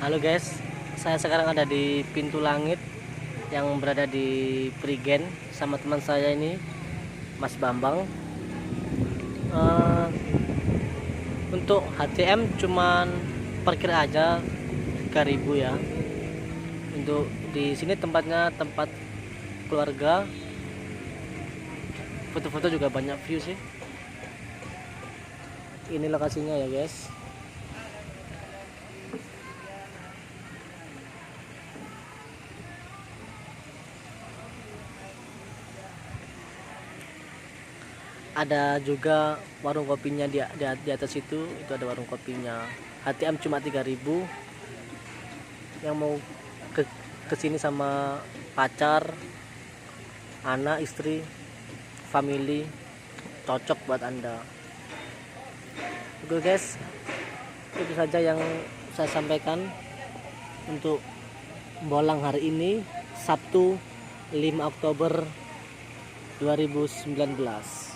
Halo guys, saya sekarang ada di pintu langit yang berada di Prigen sama teman saya ini, Mas Bambang. Eh, untuk HTM cuman parkir aja 3.000 ya. Untuk di sini tempatnya tempat keluarga, foto-foto juga banyak view sih. Ini lokasinya ya guys. Ada juga warung kopinya di atas itu ada warung kopinya. HTM cuma 3.000. Yang mau ke sini sama pacar, anak, istri, family, cocok buat Anda. Oke guys, itu saja yang saya sampaikan untuk Bolang hari ini, Sabtu 5 Oktober 2019.